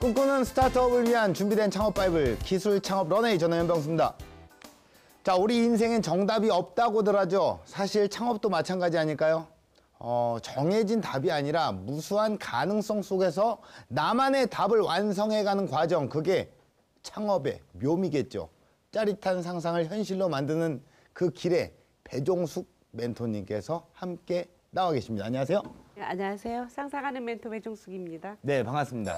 꿈꾸는 스타트업을 위한 준비된 창업 바이블 기술 창업 런웨이 저는 연병수입니다. 자, 우리 인생엔 정답이 없다고들 하죠. 사실 창업도 마찬가지 아닐까요? 정해진 답이 아니라 무수한 가능성 속에서 나만의 답을 완성해가는 과정, 그게 창업의 묘미겠죠. 짜릿한 상상을 현실로 만드는 그 길에 배종숙 멘토님께서 함께 나와 계십니다. 안녕하세요. 네, 안녕하세요. 상상하는 멘토 배종숙입니다. 네, 반갑습니다.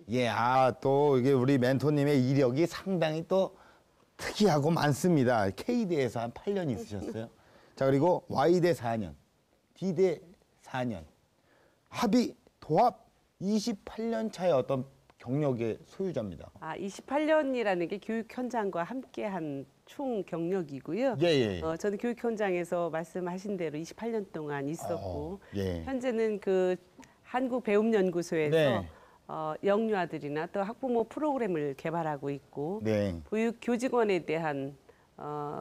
예, 또 이게 우리 멘토님의 이력이 상당히 또 특이하고 많습니다. K대에서 한 8년 있으셨어요. 자, 그리고 Y대 4년, D대 4년, 합의, 도합 28년 차의 어떤 경력의 소유자입니다. 28년이라는 게 교육 현장과 함께한 총 경력이고요. 예. 저는 교육 현장에서 말씀하신 대로 28년 동안 있었고, 예. 현재는 그 한국배움연구소에서 네. 영유아들이나 또 학부모 프로그램을 개발하고 있고, 네. 보육 교직원에 대한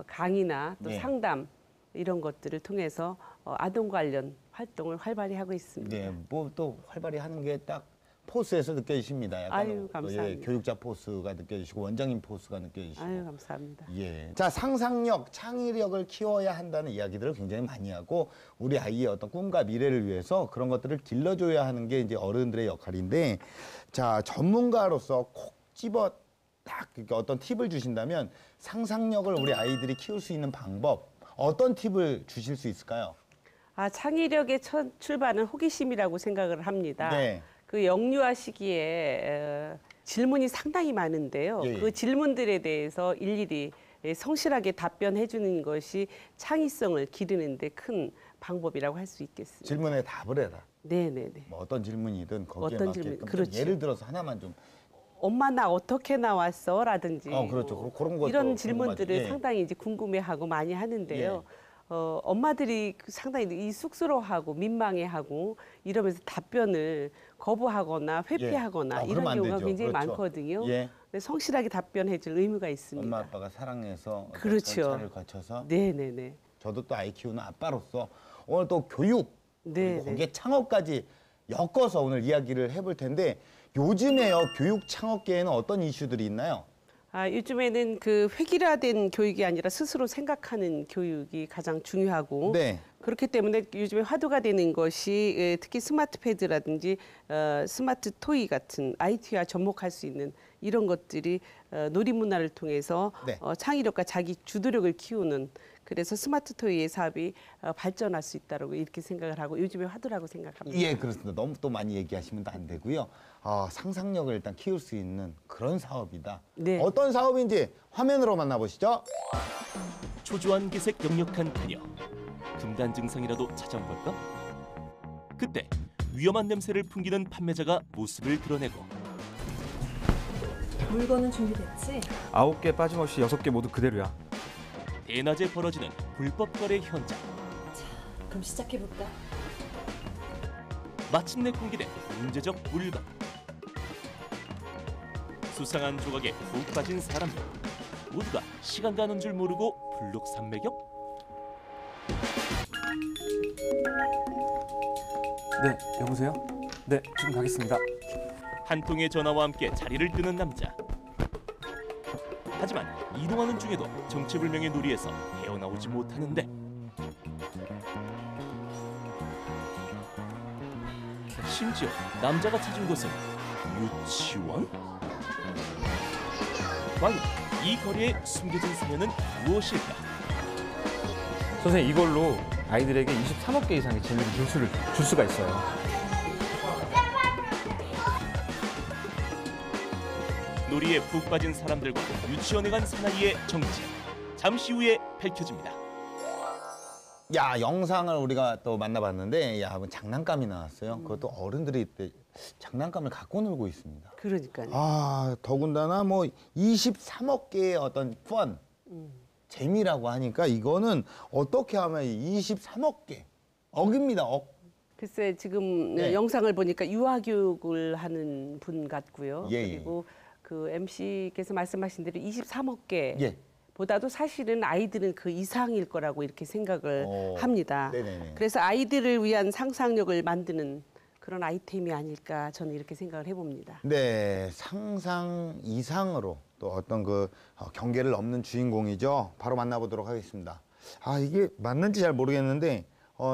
강의나 또 네. 상담 이런 것들을 통해서 아동 관련 활동을 활발히 하고 있습니다. 네, 뭐 또 활발히 하는 게 딱 포스에서 느껴지십니다. 약간 아유, 감사합니다. 교육자 포스가 느껴지시고 원장님 포스가 느껴지시고. 아유, 감사합니다. 예. 자, 상상력, 창의력을 키워야 한다는 이야기들을 굉장히 많이 하고 우리 아이의 어떤 꿈과 미래를 위해서 그런 것들을 길러줘야 하는 게 이제 어른들의 역할인데, 자, 전문가로서 콕 집어 딱 어떤 팁을 주신다면 상상력을 우리 아이들이 키울 수 있는 방법, 어떤 팁을 주실 수 있을까요? 창의력의 첫 출발은 호기심이라고 생각을 합니다. 네. 그 영유아 시기에 질문이 상당히 많은데요. 예. 그 질문들에 대해서 일일이 성실하게 답변해 주는 것이 창의성을 기르는 데 큰 방법이라고 할 수 있겠습니다. 질문에 답을 해라. 네네네. 뭐 어떤 질문이든 거기에 어떤 맞게끔 질문, 좀 그렇죠. 예를 들어서 하나만 좀. 엄마 나 어떻게 나왔어? 라든지 그렇죠. 그런 것도 이런 궁금하죠. 질문들을 예. 상당히 이제 궁금해하고 많이 하는데요. 엄마들이 상당히 이 쑥스러워하고 민망해하고 이러면서 답변을 거부하거나 회피하거나 그러면 이런 안 경우가 되죠. 굉장히 그렇죠. 많거든요. 예. 근데 성실하게 답변해줄 의무가 있습니다. 엄마 아빠가 사랑해서 어떤 그렇죠. 절차를 거쳐서 네네네. 저도 또 아이 키우는 아빠로서 오늘 또 교육 네, 그리고 거기에 창업까지 엮어서 오늘 이야기를 해볼 텐데, 요즘에요 교육 창업계에는 어떤 이슈들이 있나요? 요즘에는 그 획일화된 교육이 아니라 스스로 생각하는 교육이 가장 중요하고 네. 그렇기 때문에 요즘에 화두가 되는 것이 특히 스마트 패드라든지 스마트 토이 같은 IT와 접목할 수 있는 이런 것들이 놀이문화를 통해서 네. 창의력과 자기 주도력을 키우는, 그래서 스마트 토이의 사업이 발전할 수 있다고 이렇게 생각을 하고 요즘에 화두라고 생각합니다. 예, 그렇습니다. 너무 또 많이 얘기하시면 안 되고요. 상상력을 일단 키울 수 있는 그런 사업이다. 네. 어떤 사업인지 화면으로 만나보시죠. 초조한 기색 역력한 그녀. 금단 증상이라도 찾아온 걸까? 그때 위험한 냄새를 풍기는 판매자가 모습을 드러내고 물건은 준비됐지? 9개 빠짐없이 6개 모두 그대로야. 대낮에 벌어지는 불법 거래 현장. 그럼 시작해볼까? 마침내 공개된 문제적 물건. 수상한 조각에 푹 빠진 사람들. 모두가 시간 가는 줄 모르고 불록산매격? 네, 여보세요? 네, 지금 가겠습니다. 한 통의 전화와 함께 자리를 뜨는 남자. 하지만 이동하는 중에도 정체불명의 놀이에서 헤어나오지 못하는데 심지어 남자가 찾은 곳은 유치원? 과연 이 거리에 숨겨진 사연은 무엇일까? 선생님, 이걸로 아이들에게 23억 개 이상의 재미를 줄 수가 있어요. 놀이에 푹 빠진 사람들과 유치원에 간 사나이의 정체. 잠시 후에 밝혀집니다. 야, 영상을 우리가 또 만나봤는데, 뭐 장난감이 나왔어요. 그것도 어른들이 장난감을 갖고 놀고 있습니다. 그러니까요. 더군다나 뭐 23억 개의 어떤 펀, 재미라고 하니까 이거는 어떻게 하면 23억 개, 억입니다, 억. 글쎄 지금 네. 영상을 보니까 유아교육을 하는 분 같고요. 예. 그리고 그 MC께서 말씀하신 대로 23억 개 예. 보다도 사실은 아이들은 그 이상일 거라고 이렇게 생각을 합니다. 네네네. 그래서 아이들을 위한 상상력을 만드는 그런 아이템이 아닐까 저는 이렇게 생각을 해봅니다. 네, 상상 이상으로 또 어떤 그 경계를 넘는 주인공이죠. 바로 만나보도록 하겠습니다. 아, 이게 맞는지 잘 모르겠는데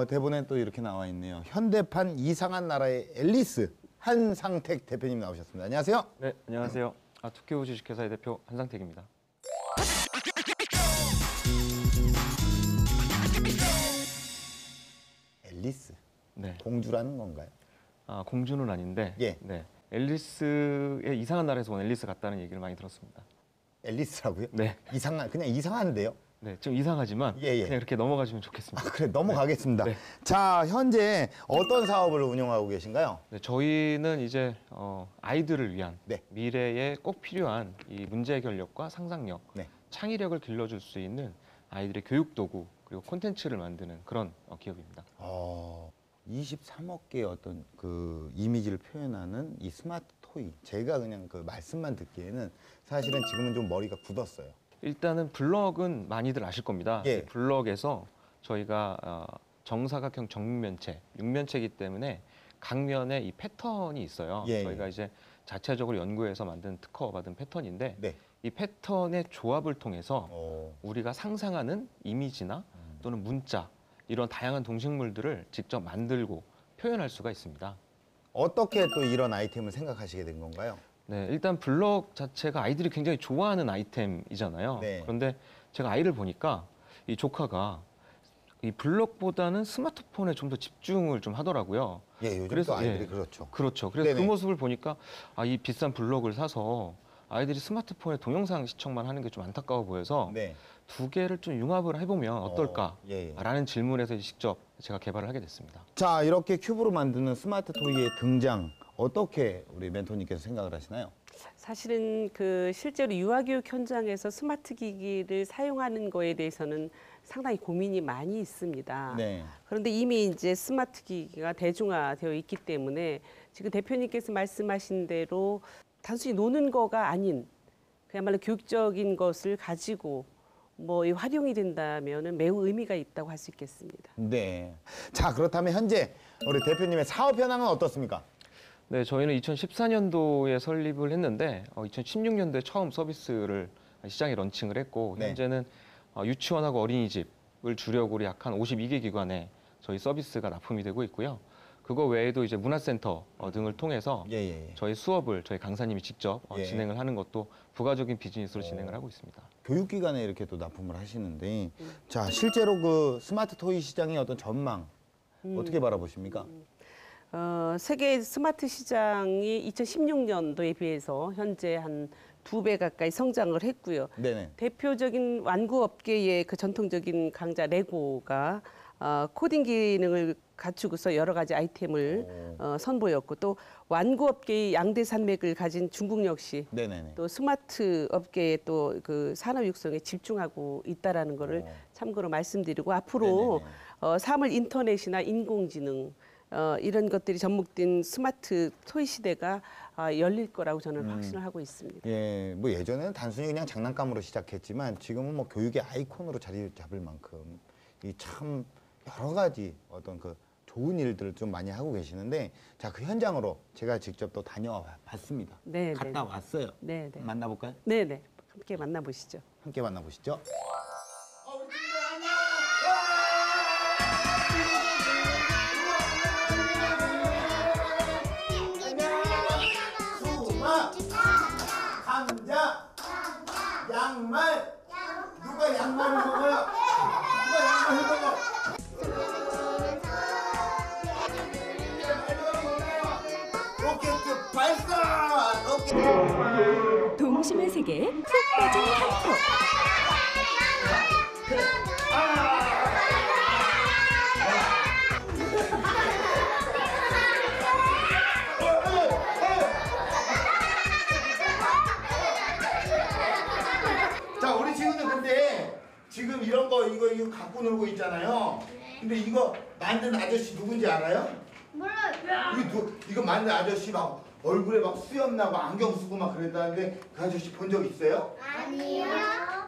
대본에 또 이렇게 나와 있네요. 현대판 이상한 나라의 앨리스 한상택 대표님 나오셨습니다. 안녕하세요. 네, 안녕하세요. 투큐 주식회사의 대표 한상택입니다. 앨리스 네, 공주라는 건가요? 공주는 아닌데, 예. 네, 앨리스의 이상한 나라에서 온 앨리스 같다는 얘기를 많이 들었습니다. 앨리스라고요? 네, 그냥 이상한데요? 네, 좀 이상하지만 예, 예. 그냥 이렇게 넘어가시면 좋겠습니다. 그래, 넘어가겠습니다. 네. 자, 현재 어떤 사업을 운영하고 계신가요? 네, 저희는 이제 아이들을 위한 네. 미래에 미래에 꼭 필요한 이 문제 해결력과 상상력, 네. 창의력을 길러줄 수 있는 아이들의 교육 도구 그리고 콘텐츠를 만드는 그런 기업입니다. 23억 개의 어떤 그 이미지를 표현하는 이 스마트 토이. 제가 그냥 그 말씀만 듣기에는 사실은 지금은 좀 머리가 굳었어요. 일단은 블럭은 많이들 아실 겁니다. 예. 이 블럭에서 저희가 정사각형 정육면체, 육면체이기 때문에 각면에 이 패턴이 있어요. 예, 저희가 이제 자체적으로 연구해서 만든 특허 받은 패턴인데 네. 이 패턴의 조합을 통해서 어, 우리가 상상하는 이미지나 또는 문자 이런 다양한 동식물들을 직접 만들고 표현할 수가 있습니다. 어떻게 또 이런 아이템을 생각하시게 된 건가요? 네, 일단 블럭 자체가 아이들이 굉장히 좋아하는 아이템이잖아요. 네. 그런데 제가 아이를 보니까 이 조카가 이 블럭보다는 스마트폰에 좀 더 집중을 좀 하더라고요. 예, 요즘 그래서, 또 아이들이 예. 그렇죠. 그렇죠. 그래서 네네. 그 모습을 보니까 이 비싼 블럭을 사서 아이들이 스마트폰에 동영상 시청만 하는 게 좀 안타까워 보여서 네. 두 개를 좀 융합을 해보면 어떨까? 예, 예. 라는 질문에서 직접 제가 개발을 하게 됐습니다. 자, 이렇게 큐브로 만드는 스마트 토이의 등장 어떻게 우리 멘토님께서 생각을 하시나요? 사실은 그 실제로 유아교육 현장에서 스마트 기기를 사용하는 거에 대해서는 상당히 고민이 많이 있습니다. 네. 그런데 이미 이제 스마트 기기가 대중화되어 있기 때문에 지금 대표님께서 말씀하신 대로 단순히 노는 거가 아닌 그야말로 교육적인 것을 가지고 뭐 이 활용이 된다면은 매우 의미가 있다고 할 수 있겠습니다. 네. 자, 그렇다면 현재 우리 대표님의 사업 현황은 어떻습니까? 네, 저희는 2014년도에 설립을 했는데 2016년도에 처음 서비스를 시장에 런칭을 했고 네. 현재는 유치원하고 어린이집을 주력으로 약 한 52개 기관에 저희 서비스가 납품이 되고 있고요. 그거 외에도 이제 문화센터 등을 통해서 예, 예, 예. 저희 수업을 저희 강사님이 직접 예. 진행을 하는 것도 부가적인 비즈니스로 진행을 하고 있습니다. 교육기관에 이렇게 또 납품을 하시는데 자, 실제로 그 스마트 토이 시장의 어떤 전망 어떻게 바라보십니까? 세계 스마트 시장이 2016년도에 비해서 현재 한 2배 가까이 성장을 했고요. 네네. 대표적인 완구 업계의 그 전통적인 강자 레고가 코딩 기능을 갖추고서 여러 가지 아이템을 선보였고 또 완구 업계의 양대 산맥을 가진 중국 역시 네네네. 또 스마트 업계에 또 그 산업 육성에 집중하고 있다라는 거를 참고로 말씀드리고 앞으로 사물 인터넷이나 인공지능 이런 것들이 접목된 스마트 토이 시대가 열릴 거라고 저는 확신을 하고 있습니다. 예, 뭐 예전에는 단순히 그냥 장난감으로 시작했지만 지금은 뭐 교육의 아이콘으로 자리 잡을 만큼 이 참 여러 가지 어떤 그 좋은 일들을 좀 많이 하고 계시는데 자, 그 현장으로 제가 직접 또 다녀와 봤습니다. 네, 갔다 왔어요. 네, 네. 만나볼까요? 네, 네. 함께 만나보시죠. 함께 만나보시죠. 수박, 감자, 양말. 누가 양말을 먹어요? 누가 양말을 먹어? 로켓 발사! 로켓. 동심의 세계에 푹 빠진 한표. 자, 우리 친구들 근데 지금 이런 거 이거 갖고 놀고 있잖아요. 근데 이거 만든 아저씨 누군지 알아요? 몰라요. 이거 만든 아저씨 막 얼굴에 막 수염 나고 안경 쓰고 막 그랬다는데 그 아저씨 본 적 있어요? 아니요.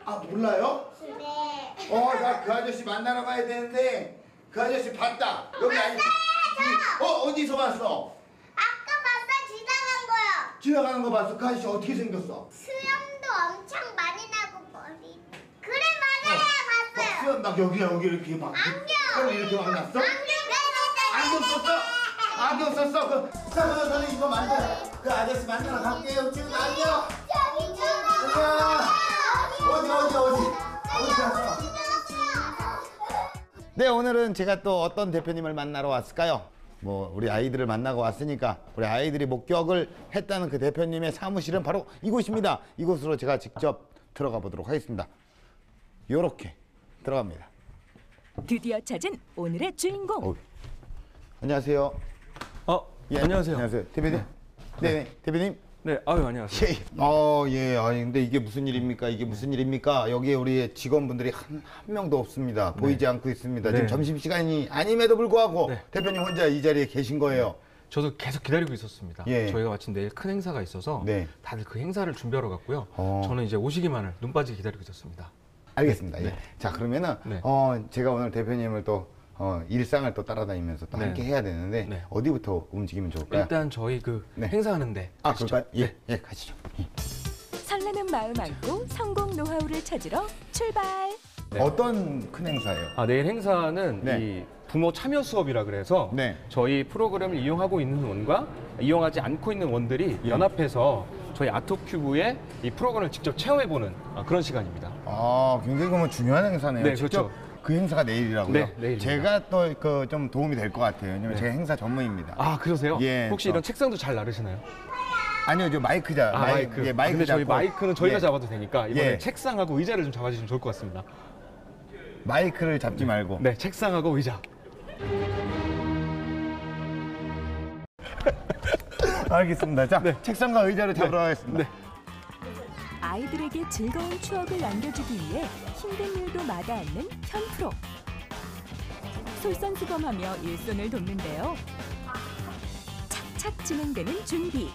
아 몰라요? 네. 나 그 아저씨 만나러 가야 되는데 그 아저씨 봤다. 여기 아니. 어디서 봤어? 아까 봤어 지나간 거요. 지나가는 거 봤어. 그 아저씨 어떻게 생겼어? 수염도 엄청 많이 나고 머리. 그래 맞아요 막 봤어요. 수염 막 여기 이렇게 막. 안경. 이렇게 막 났어? 안경 썼어? 안경 썼어? 저는 이거 만나 그 아저씨 만나러 갈게요. 지금 안녕. 저기 어디 갔어? 네, 오늘은 제가 또 어떤 대표님을 만나러 왔을까요? 뭐 우리 아이들을 만나고 왔으니까 우리 아이들이 목격을 했다는 그 대표님의 사무실은 바로 이곳입니다. 이곳으로 제가 직접 들어가 보도록 하겠습니다. 요렇게 들어갑니다. 드디어 찾은 오늘의 주인공. 안녕하세요. 예, 안녕하세요. 안녕하세요. 대표님. 네, 대표님. 네, 아유 안녕하세요. 예. 아니 근데 이게 무슨 일입니까? 이게 무슨 일입니까? 여기에 우리 직원분들이 한 명도 없습니다. 보이지 않고 있습니다. 네. 지금 점심 시간이 아님에도 불구하고 네. 대표님 혼자 이 자리에 계신 거예요. 저도 계속 기다리고 있었습니다. 예. 저희가 마침 내일 큰 행사가 있어서 네. 다들 그 행사를 준비하러 갔고요. 어. 저는 이제 오시기만을 눈 빠지게 기다리고 있었습니다. 알겠습니다. 네. 예. 자 그러면은 네. 제가 오늘 대표님을 또 일상을 또 따라다니면서 또 네. 함께 해야 되는데 네. 어디부터 움직이면 좋을까요? 일단 저희 그 네. 행사하는데 가시죠. 그럴까요? 예, 네. 예, 가시죠. 예. 설레는 마음 안고 성공 노하우를 찾으러 출발. 네. 어떤 큰 행사예요? 내일 행사는 네. 이 부모 참여 수업이라 그래서 네. 저희 프로그램을 이용하고 있는 원과 이용하지 않고 있는 원들이 연합해서 저희 아토큐브의 이 프로그램을 직접 체험해보는 그런 시간입니다. 굉장히 그러면 중요한 행사네요. 네, 직접 그렇죠. 그 행사가 내일이라고요? 네, 내일입니다. 제가 또 그 좀 도움이 될 것 같아요. 왜냐면 네. 제가 행사 전문입니다. 그러세요? 예, 혹시 또. 이런 책상도 잘 나르시나요? 아니요, 저 마이크자. 마이크. 예, 마이크 근데 저희 잡고. 마이크는 저희가 예, 잡아도 되니까 이번에 예. 책상하고 의자를 좀 잡아주시면 좋을 것 같습니다. 마이크를 잡지 말고. 네, 책상하고 의자. 알겠습니다. 자, 네. 책상과 의자를 잡으러 가겠습니다. 네. 아이들에게 즐거운 추억을 남겨주기 위해 힘든 일도 마다 않는 현프로. 솔선수범하며 일손을 돕는데요. 착착 진행되는 준비.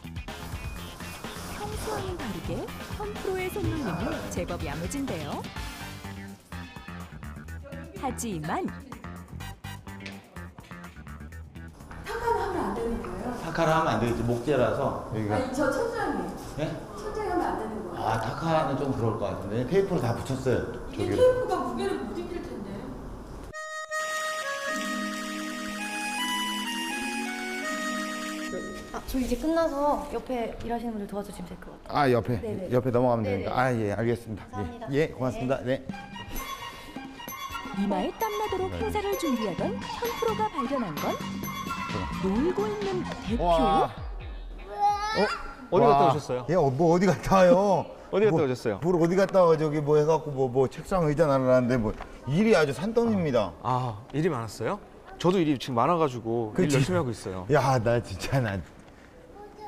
평소와는 다르게 현프로의 손놀림은 제법 야무진데요. 하지만 타카를 하면 안 되겠지. 목재라서 여기가. 아니 저 천장에 네? 천장에 하면 안 되는 거예요. 타카는 좀 그럴 것 같은데 테이프를 다 붙였어요. 이게 저기를. 테이프가 무게를 못 이길 텐데. 저 이제 끝나서 옆에 일하시는 분들 도와주시면 될 것 같아요. 옆에 네네. 옆에 넘어가면 네네. 됩니다. 예, 알겠습니다. 감사합니다. 예, 고맙습니다. 네. 이마에 땀나도록 행사를 준비하던 현프로가 발견한 건 놀고 있는 대표. 와. 어디 와. 갔다 오셨어요? 예, 뭐 어디 갔다 와요? 어디 갔다 뭐, 오셨어요? 뭘 어디 갔다 와 저기 뭐 해갖고 뭐 책상 의자 나르는데 뭐 일이 아주 산더미입니다. 일이 많았어요? 저도 일이 지금 많아가지고 일 그치? 열심히 하고 있어요. 야, 나 진짜 나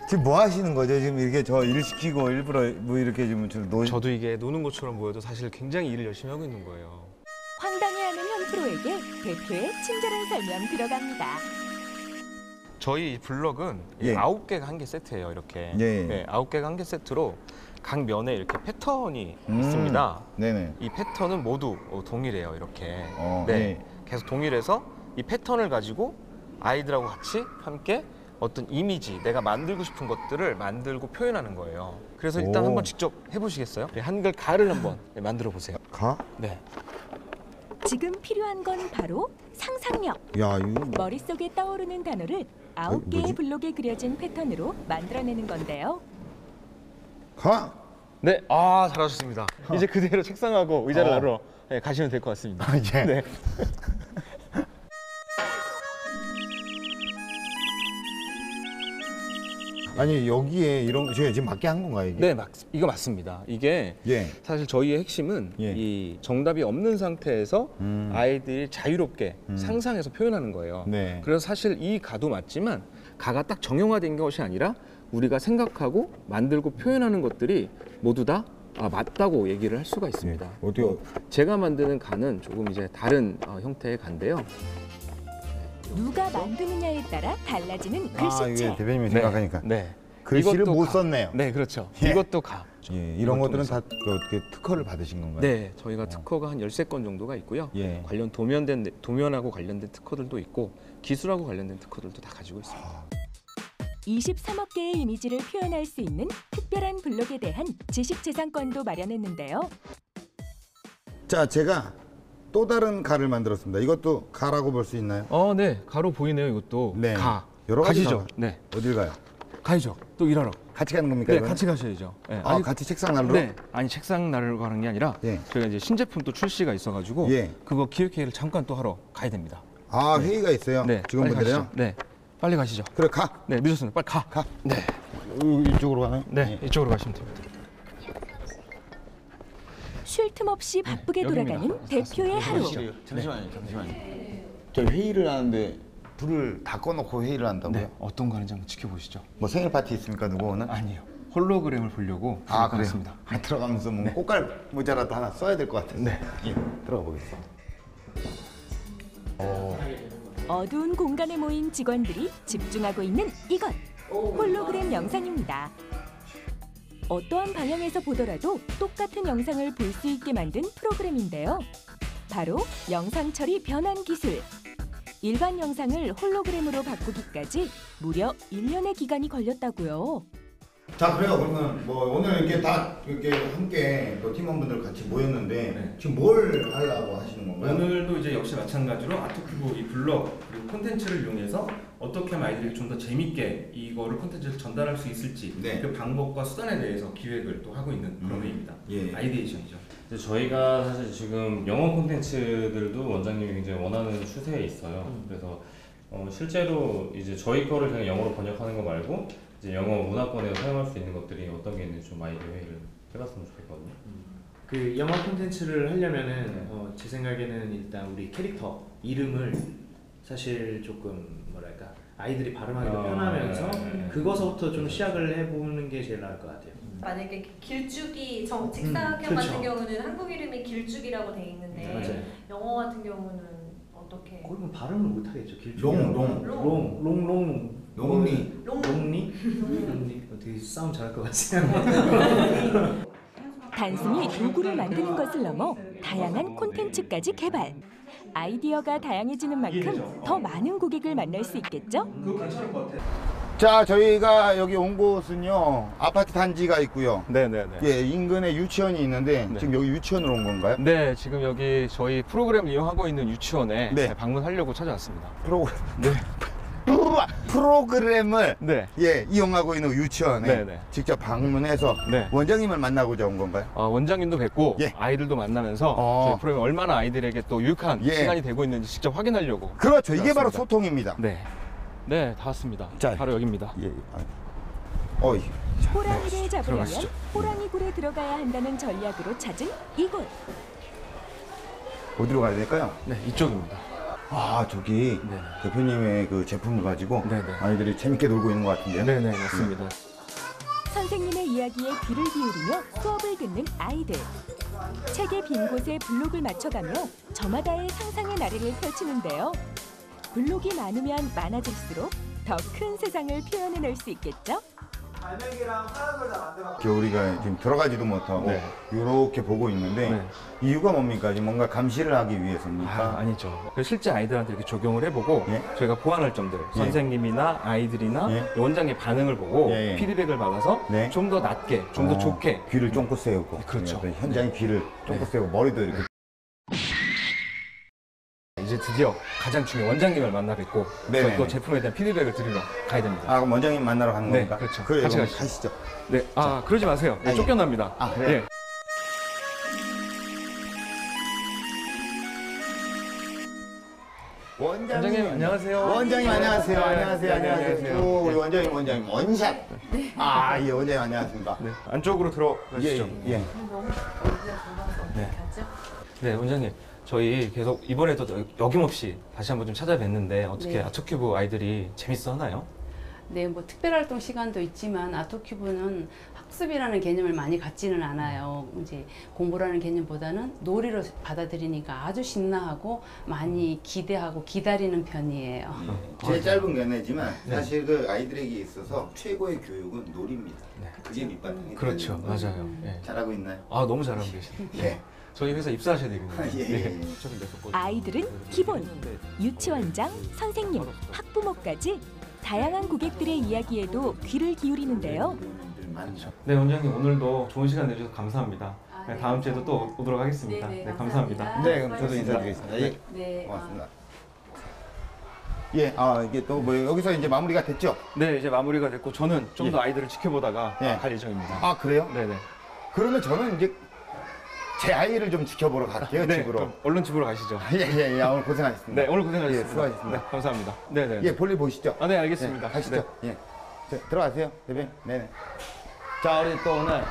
지금 뭐 하시는 거죠? 지금 이렇게 저 일 시키고 일부러 뭐 이렇게 지금 저도 이게 노는 것처럼 보여도 사실 굉장히 일을 열심히 하고 있는 거예요. 황당해하는 현프로에게 대표의 친절한 설명 들어갑니다. 저희 이 블럭은 예. 9개가 한 개 세트예요, 이렇게. 예. 네, 9개가 한 개 세트로 각 면에 이렇게 패턴이 있습니다. 네네. 이 패턴은 모두 동일해요, 이렇게. 네. 네, 계속 동일해서 이 패턴을 가지고 아이들하고 같이 함께 어떤 이미지, 내가 만들고 싶은 것들을 만들고 표현하는 거예요. 그래서 일단 오. 한번 직접 해보시겠어요? 네, 한글 가를 한번 만들어 보세요. 가? 네. 지금 필요한 건 바로 상상력. 야, 이거 머릿속에 떠오르는 단어를 9개의 뭐지? 블록에 그려진 패턴으로 만들어내는 건데요. 가? 네, 잘하셨습니다. 이제 그대로 책상하고 의자를 나르러 가시면 될 것 같습니다. 예. 네. 아니 여기에 이런 제가 지금 맞게 한 건가요 이게? 네, 이거 맞습니다. 이게 예. 사실 저희의 핵심은 예. 이 정답이 없는 상태에서 아이들이 자유롭게 상상해서 표현하는 거예요. 네. 그래서 사실 이 가도 맞지만 가가 딱 정형화된 것이 아니라 우리가 생각하고 만들고 표현하는 것들이 모두 다 맞다고 얘기를 할 수가 있습니다. 어때요? 제가 만드는 가는 조금 이제 다른 형태의 가인데요. 누가 만드느냐에 따라 달라지는 글씨체. 이게 대표님이 네. 생각하니까 네. 글씨를 이것도 못 가. 썼네요. 네, 그렇죠. 예. 이것도 가. 예, 이런 이것 것들은 중에서. 다 어떻게 특허를 받으신 건가요? 네, 저희가 특허가 한 13건 정도가 있고요. 예. 관련 도면하고 관련된 특허들도 있고 기술하고 관련된 특허들도 다 가지고 있습니다. 23억 개의 이미지를 표현할 수 있는 특별한 블록에 대한 지식재산권도 마련했는데요. 자, 제가 또 다른 가를 만들었습니다. 이것도 가라고 볼 수 있나요? 네, 가로 보이네요. 이것도 네. 가. 여러 가지 가시죠. 가가. 네, 어딜 가요? 가시죠. 또 일하러. 같이 가는 겁니까? 네, 이거는? 같이 가셔야죠. 네, 아, 같이 책상 날로? 네, 아니 책상 나르러 가는 게 아니라 예. 저희가 이제 신제품 또 출시가 있어가지고 예. 그거 기획회의를 잠깐 또 하러 가야 됩니다. 아, 회의가 있어요? 네, 직원분들이요? 빨리 가시죠. 네, 빨리 가시죠. 그래, 가. 네, 늦었습니다. 빨리 가. 가. 네, 이쪽으로 가나요? 네, 이쪽으로 가시면 됩니다. 쉴 틈 없이 바쁘게 여기입니다. 돌아가는 대표의 하루. 잠시만요. 저 회의를 하는데 불을 다 꺼놓고 회의를 한다고요? 네, 어떤 거 하는지 한번 지켜보시죠. 뭐 생일 파티 있습니까, 누구 오늘? 아니요, 홀로그램을 보려고 아, 불을 그래요? 꺼냈습니다. 들어가면서 뭐 꽃갈 모자라도 하나 써야 될 것 같아요. 네. 예, 들어가 보겠습니다. 어두운 공간에 모인 직원들이 집중하고 있는 이것, 홀로그램 영상입니다. 어떠한 방향에서 보더라도 똑같은 영상을 볼 수 있게 만든 프로그램인데요. 바로 영상 처리 변환 기술. 일반 영상을 홀로그램으로 바꾸기까지 무려 1년의 기간이 걸렸다고요. 자, 그래요. 그러면 뭐 오늘 이렇게 다 이렇게 함께 또 팀원분들 같이 모였는데 네. 지금 뭘 하려고 하시는 건가요? 오늘도 이제 역시 마찬가지로 아트큐브 이 블ог 그리고 콘텐츠를 이용해서 어떻게 하면 아이들에게 좀 더 재밌게 이거를 콘텐츠를 전달할 수 있을지 네. 그 방법과 수단에 대해서 기획을 또 하고 있는 그런 회의입니다. 예. 아이데이션이죠. 저희가 사실 지금 영어 콘텐츠들도 원장님이 굉장히 원하는 추세에 있어요. 그래서 실제로 이제 저희 거를 그냥 영어로 번역하는 거 말고 이제 영어 문화권에서 사용할 수 있는 것들이 어떤 게 있는지 좀 아이디어 회의를 해봤으면 좋겠거든요. 그 영어 콘텐츠를 하려면은 제 생각에는 일단 우리 캐릭터 이름을 사실 조금 뭐랄까 아이들이 발음하기도 편하면서 그거서부터 좀 시작을 해보는 게 제일 나을 것 같아요. 만약에 길쭉이 직사각형 그렇죠. 같은 경우는 한국 이름이 길쭉이라고 돼 있는데 맞아요. 영어 같은 경우는 어떻게? 거의 뭐 발음을 못 하겠죠. 롱리. 롱리. 되게 싸움 잘할 것 같아요. 단순히 도구를 만드는 것을 넘어 다양한 콘텐츠까지 개발. 아이디어가 다양해지는 만큼 더 많은 고객을 만날 수 있겠죠? 자, 저희가 여기 온 곳은요 아파트 단지가 있고요. 네네네. 예, 인근에 유치원이 있는데 지금 여기 유치원으로 온 건가요? 네, 지금 여기 저희 프로그램을 이용하고 있는 유치원에 네. 방문하려고 찾아왔습니다. 프로그램. 네. 프로그램을 네. 예, 이용하고 있는 유치원에 네네. 직접 방문해서 네. 원장님을 만나고자 온 건가요? 원장님도 뵙고 예. 아이들도 만나면서 저희 프로그램이 얼마나 아이들에게 또 유익한 예. 시간이 되고 있는지 직접 확인하려고. 그렇죠. 이게 바로 찾아왔습니다. 소통입니다. 네. 네, 다 왔습니다. 자, 바로 여기입니다. 예. 어이. 호랑이를 잡으려면 들어가시죠. 호랑이 굴에 들어가야 한다는 전략으로 찾은 이곳. 어디로 가야 될까요? 네, 이쪽입니다. 아, 저기 네. 대표님의 그 제품을 가지고 네네. 아이들이 재밌게 놀고 있는 것 같은데요. 네네, 맞습니다. 선생님의 이야기에 귀를 기울이며 수업을 듣는 아이들. 책의 빈 곳에 블록을 맞춰가며 저마다의 상상의 나래를 펼치는데요. 블록이 많으면 많아질수록 더 큰 세상을 표현해낼 수 있겠죠? 우리가 지금 들어가지도 못하고 네. 이렇게 보고 있는데 네. 이유가 뭡니까? 지금 뭔가 감시를 하기 위해서입니까? 아니죠. 실제 아이들한테 이렇게 적용을 해보고 예. 저희가 보완할 점들, 예. 선생님이나 아이들이나 예. 원장의 반응을 보고 예, 예. 피드백을 받아서 네. 좀 더 낮게, 좀 더 좋게 귀를 쫑긋 세우고 그렇죠. 네, 현장의 귀를 쫑긋 세우고 머리도 이렇게 이제 드디어 가장 중요한 원장님을 만나 뵙고 네네. 저희 또 제품에 대한 피드백을 드리러 가야 됩니다. 아, 그럼 원장님 만나러 가는 네, 건가? 그렇죠. 그래요, 같이 그럼 가시죠. 가시죠. 네, 그러지 마세요. 네, 아니, 쫓겨납니다. 아, 그래요? 예. 원장님 안녕하세요. 원장님 안녕하세요. 네, 안녕하세요. 네, 안녕하세요. 안녕하세요. 또 우리 원장님 원샷. 아, 예, 원장님 안녕하십니까? 네, 안쪽으로 들어가시죠. 예. 네. 네, 원장님. 저희 계속 이번에도 어김없이 다시 한번 좀 찾아뵀는데 어떻게 네. 아트큐브 아이들이 재밌어 하나요? 네, 뭐 특별활동 시간도 있지만 아토큐브는 학습이라는 개념을 많이 갖지는 않아요. 이제 공부라는 개념보다는 놀이로 받아들이니까 아주 신나하고 많이 기대하고 기다리는 편이에요. 제 짧은 견해지만 사실 그 아이들에게 있어서 최고의 교육은 놀이입니다. 그게 밑바탕이 그렇죠, 되는 거예요. 맞아요. 예. 잘하고 있나요? 아, 너무 잘하고 계시네요. 예. 저희 회사 입사하셔야 되겠네요. 예. 아이들은 기본, 유치원장, 선생님, 학부모까지 다양한 고객들의 이야기에도 귀를 기울이는데요. 네, 원장님 오늘도 좋은 시간 내주셔서 감사합니다. 네, 다음 주에도 또 오도록 하겠습니다. 네, 네, 감사합니다. 네, 그럼 저도 인사드리겠습니다. 예. 네, 고맙습니다. 예, 이게 또 뭐 여기서 이제 마무리가 됐죠? 네, 이제 마무리가 됐고 저는 좀 더 예. 아이들을 지켜보다가 예. 갈 예정입니다. 아, 그래요? 네네. 그러면 저는 이제 제 아이를 좀 지켜보러 갈게요, 네, 집으로. 그럼 얼른 집으로 가시죠. 예, 오늘 고생하셨습니다. 네, 오늘 고생하셨습니다. 예, 수고하셨습니다. 네, 감사합니다. 네네. 예, 볼일 보시죠. 아, 네, 알겠습니다. 네, 가시죠. 예. 자, 들어가세요, 대표님. 네네. 자, 우리 또 오늘,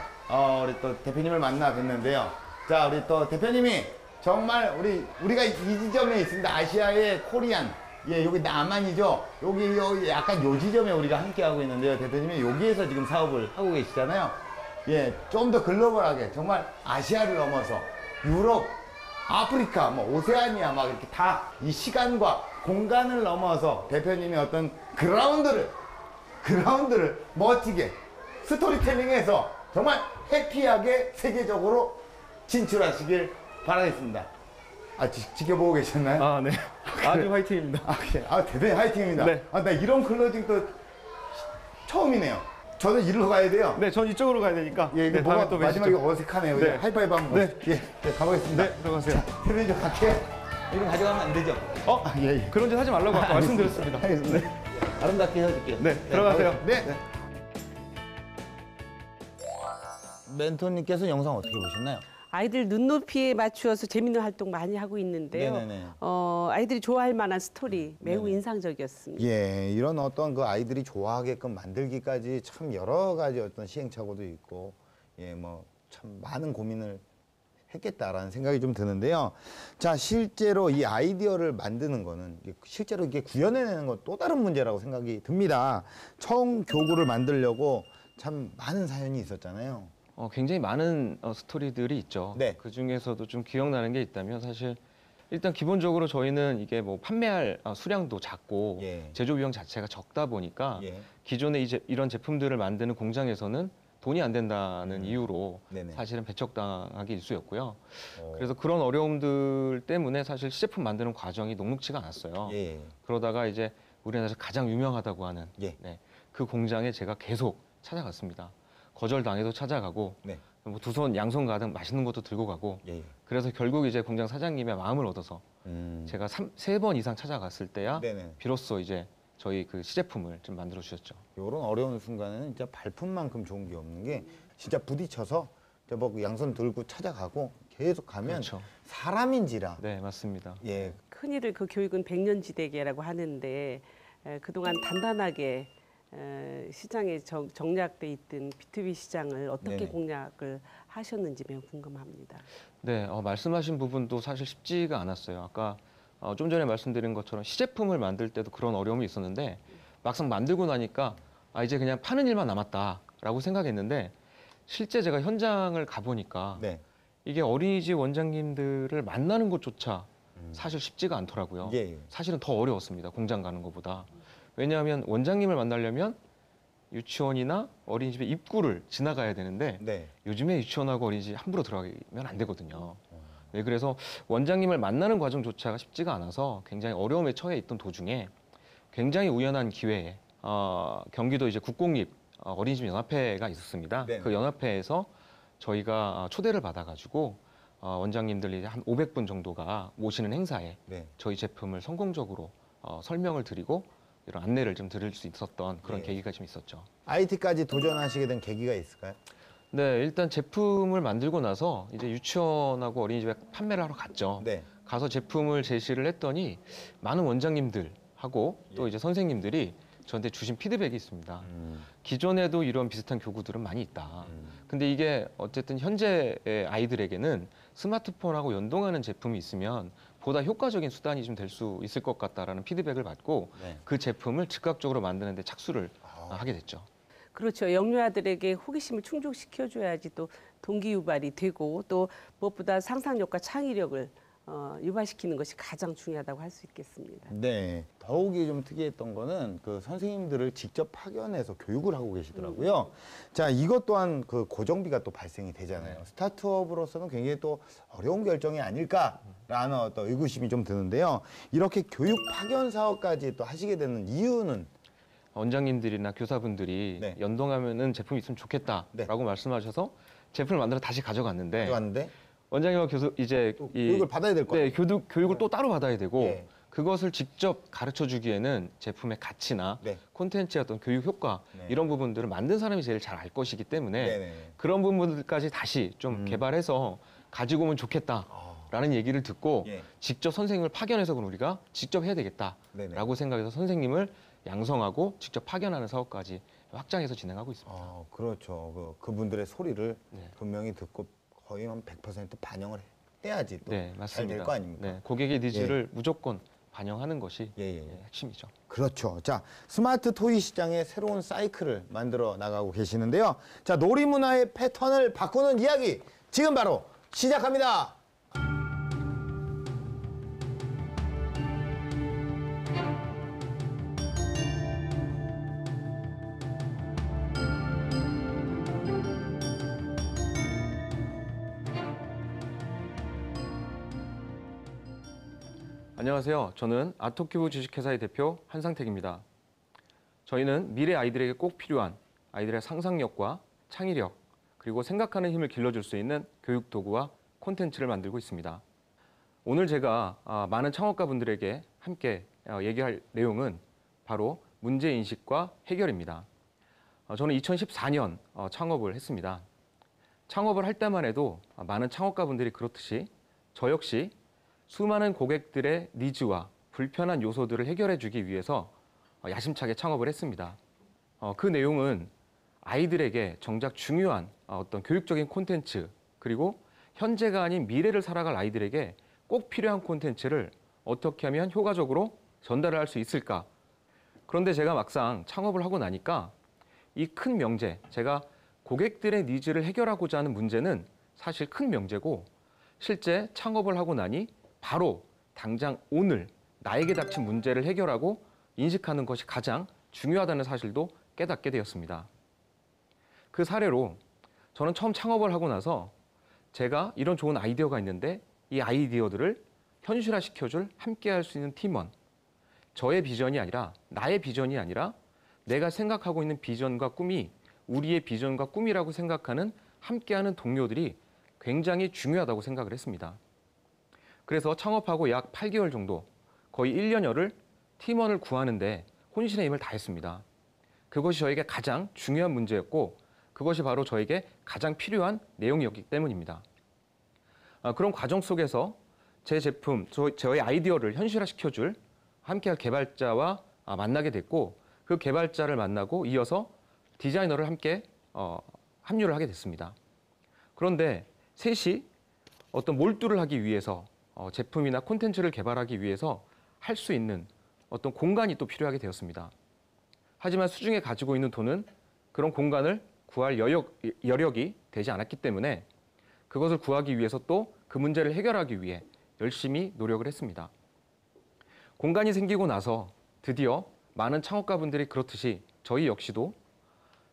우리 또 대표님을 만나 뵀는데요. 자, 우리 또 대표님이 정말 우리가 이 지점에 있습니다. 아시아의 코리안. 예, 여기 남한이죠. 여기 약간 요 지점에 우리가 함께 하고 있는데요. 대표님이 여기에서 지금 사업을 하고 계시잖아요. 예, 좀 더 글로벌하게 정말 아시아를 넘어서 유럽, 아프리카, 뭐 오세아니아 막 이렇게 다 이 시간과 공간을 넘어서 대표님이 어떤 그라운드를 멋지게 스토리텔링해서 정말 해피하게 세계적으로 진출하시길 바라겠습니다. 아, 지켜보고 계셨나요? 아, 네. 아주 화이팅입니다. 대단히 화이팅입니다. 네. 나 이런 클로징 또 처음이네요. 저는 이리로 가야 돼요. 네, 전 이쪽으로 가야 되니까. 예, 네, 뭐가 다음에 또 마지막에 뵈시죠. 어색하네요. 네. 예, 하이파이브 한번. 네. 예, 가보겠습니다. 네, 들어가세요. 자, 대표님 좀 갈게요. 이거 가져가면 안 되죠? 예. 그런 짓 하지 말라고 아까 말씀드렸습니다. 알겠습니다. 네. 아름답게 헤어질게요. 네, 들어가세요. 네. 멘토님께서 영상 어떻게 보셨나요? 아이들 눈높이에 맞추어서 재밌는 활동 많이 하고 있는데요. 네네네. 아이들이 좋아할 만한 스토리 매우 네네. 인상적이었습니다. 예, 이런 어떤 그 아이들이 좋아하게끔 만들기까지 참 여러 가지 어떤 시행착오도 있고, 예, 뭐 참 많은 고민을 했겠다라는 생각이 좀 드는데요. 자, 실제로 이 아이디어를 만드는 거는 실제로 이게 구현해내는 건 또 다른 문제라고 생각이 듭니다. 처음 교구를 만들려고 참 많은 사연이 있었잖아요. 굉장히 많은 스토리들이 있죠. 네. 그 중에서도 좀 기억나는 게 있다면 사실 일단 기본적으로 저희는 이게 뭐 판매할 수량도 작고 예. 제조 비용 자체가 적다 보니까 예. 기존에 이제 이런 제품들을 만드는 공장에서는 돈이 안 된다는 이유로 네네. 사실은 배척당하기 일쑤였고요. 그래서 그런 어려움들 때문에 사실 시제품 만드는 과정이 녹록지가 않았어요. 예. 그러다가 이제 우리나라에서 가장 유명하다고 하는 예. 그 공장에 제가 계속 찾아갔습니다. 거절당해도 찾아가고 네. 뭐 두 손 양손 가득 맛있는 것도 들고 가고 예. 그래서 결국 이제 공장 사장님의 마음을 얻어서 제가 세 번 이상 찾아갔을 때야 네네. 비로소 이제 저희 그 시제품을 좀 만들어 주셨죠. 이런 어려운 순간에는 진짜 발품만큼 좋은 게 없는 게 진짜 부딪혀서 뭐 양손 들고 찾아가고 계속 가면 그렇죠. 사람인지라. 네, 맞습니다. 예. 큰일을 그 교육은 백년지대계라고 하는데 그동안 단단하게 시장에 정략돼 있던 B2B 시장을 어떻게 네네. 공략을 하셨는지 매우 궁금합니다. 네, 말씀하신 부분도 사실 쉽지가 않았어요. 아까 좀 전에 말씀드린 것처럼 시제품을 만들 때도 그런 어려움이 있었는데 막상 만들고 나니까 이제 그냥 파는 일만 남았다라고 생각했는데 실제 제가 현장을 가보니까 네. 이게 어린이집 원장님들을 만나는 것조차 사실 쉽지가 않더라고요. 예. 사실은 더 어려웠습니다. 공장 가는 것보다. 왜냐하면 원장님을 만나려면 유치원이나 어린이집의 입구를 지나가야 되는데 네. 요즘에 유치원하고 어린이집 함부로 들어가면 안 되거든요. 네, 그래서 원장님을 만나는 과정조차가 쉽지가 않아서 굉장히 어려움에 처해 있던 도중에 굉장히 우연한 기회에 경기도 이제 국공립 어린이집 연합회가 있었습니다. 네. 그 연합회에서 저희가 초대를 받아가지고 원장님들이 한 500분 정도가 모시는 행사에 네. 저희 제품을 성공적으로 설명을 드리고 이런 안내를 좀 드릴 수 있었던 그런 네. 계기가 좀 있었죠. IT까지 도전하시게 된 계기가 있을까요? 네, 일단 제품을 만들고 나서 이제 유치원하고 어린이집에 판매를 하러 갔죠. 네. 가서 제품을 제시를 했더니 많은 원장님들하고 또 이제 선생님들이 저한테 주신 피드백이 있습니다. 기존에도 이런 비슷한 교구들은 많이 있다. 근데 이게 어쨌든 현재의 아이들에게는 스마트폰하고 연동하는 제품이 있으면 보다 효과적인 수단이 좀 될 수 있을 것 같다라는 피드백을 받고 네. 그 제품을 즉각적으로 만드는 데 착수를 하게 됐죠. 그렇죠. 영유아들에게 호기심을 충족시켜줘야지 또 동기 유발이 되고 또 무엇보다 상상력과 창의력을 유발시키는 것이 가장 중요하다고 할 수 있겠습니다. 네. 더욱이 좀 특이했던 거는 그 선생님들을 직접 파견해서 교육을 하고 계시더라고요. 자, 이것 또한 그 고정비가 또 발생이 되잖아요. 스타트업으로서는 굉장히 또 어려운 결정이 아닐까라는 어떤 의구심이 좀 드는데요. 이렇게 교육 파견 사업까지 또 하시게 되는 이유는 원장님들이나 교사분들이 네. 연동하면은 제품이 있으면 좋겠다라고 말씀하셔서 제품을 만들어 다시 가져갔는데 원장님과 교수 이제 교육을 받아야 될 거예요. 네, 교육을 또 따로 받아야 되고 예. 그것을 직접 가르쳐 주기에는 제품의 가치나 콘텐츠의 어떤 교육 효과 이런 부분들을 만든 사람이 제일 잘 알 것이기 때문에 그런 부분들까지 다시 좀 개발해서 가지고 오면 좋겠다라는 얘기를 듣고 직접 선생님을 파견해서 그럼 우리가 직접 해야 되겠다라고 생각해서 선생님을 양성하고 직접 파견하는 사업까지 확장해서 진행하고 있습니다. 그렇죠. 그분들의 소리를 분명히 듣고 거의 한 100% 반영을 해야지 또 잘 될 거 아닙니까? 네, 고객의 니즈를 무조건 반영하는 것이 핵심이죠. 그렇죠. 자, 스마트 토이 시장의 새로운 사이클을 만들어 나가고 계시는데요. 자, 놀이 문화의 패턴을 바꾸는 이야기 지금 바로 시작합니다. 안녕하세요. 저는 아토큐브 주식회사의 대표 한상택입니다. 저희는 미래 아이들에게 꼭 필요한 아이들의 상상력과 창의력 그리고 생각하는 힘을 길러줄 수 있는 교육 도구와 콘텐츠를 만들고 있습니다. 오늘 제가 많은 창업가분들에게 함께 얘기할 내용은 바로 문제인식과 해결입니다. 저는 2014년 창업을 했습니다. 창업을 할 때만 해도 많은 창업가분들이 그렇듯이 저 역시 수많은 고객들의 니즈와 불편한 요소들을 해결해 주기 위해서 야심차게 창업을 했습니다. 그 내용은 아이들에게 정작 중요한 어떤 교육적인 콘텐츠 그리고 현재가 아닌 미래를 살아갈 아이들에게 꼭 필요한 콘텐츠를 어떻게 하면 효과적으로 전달을 할 수 있을까? 그런데 제가 막상 창업을 하고 나니까 이 큰 명제, 제가 고객들의 니즈를 해결하고자 하는 문제는 사실 큰 명제고 실제 창업을 하고 나니 바로 당장 오늘 나에게 닥친 문제를 해결하고 인식하는 것이 가장 중요하다는 사실도 깨닫게 되었습니다. 그 사례로 저는 처음 창업을 하고 나서 제가 이런 좋은 아이디어가 있는데 이 아이디어들을 현실화시켜줄 함께 할 수 있는 팀원, 저의 비전이 아니라 나의 비전이 아니라 내가 생각하고 있는 비전과 꿈이 우리의 비전과 꿈이라고 생각하는 함께하는 동료들이 굉장히 중요하다고 생각을 했습니다. 그래서 창업하고 약 8개월 정도, 거의 1년여를 팀원을 구하는데 혼신의 힘을 다했습니다. 그것이 저에게 가장 중요한 문제였고 그것이 바로 저에게 가장 필요한 내용이었기 때문입니다. 그런 과정 속에서 제 제품, 저의 아이디어를 현실화시켜줄 함께할 개발자와 만나게 됐고 그 개발자를 만나고 이어서 디자이너를 함께 합류를 하게 됐습니다. 그런데 셋이 어떤 몰두를 하기 위해서 제품이나 콘텐츠를 개발하기 위해서 할 수 있는 어떤 공간이 또 필요하게 되었습니다. 하지만 수중에 가지고 있는 돈은 그런 공간을 구할 여력이 되지 않았기 때문에 그것을 구하기 위해서 또 그 문제를 해결하기 위해 열심히 노력을 했습니다. 공간이 생기고 나서 드디어 많은 창업가분들이 그렇듯이 저희 역시도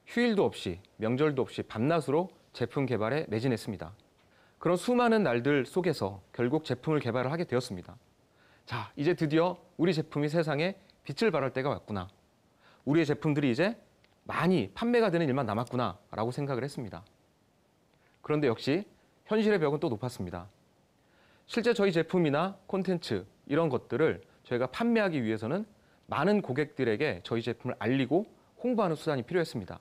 휴일도 없이 명절도 없이 밤낮으로 제품 개발에 매진했습니다. 그런 수많은 날들 속에서 결국 제품을 개발을 하게 되었습니다. 자, 이제 드디어 우리 제품이 세상에 빛을 발할 때가 왔구나. 우리의 제품들이 이제 많이 판매가 되는 일만 남았구나 라고 생각을 했습니다. 그런데 역시 현실의 벽은 또 높았습니다. 실제 저희 제품이나 콘텐츠 이런 것들을 저희가 판매하기 위해서는 많은 고객들에게 저희 제품을 알리고 홍보하는 수단이 필요했습니다.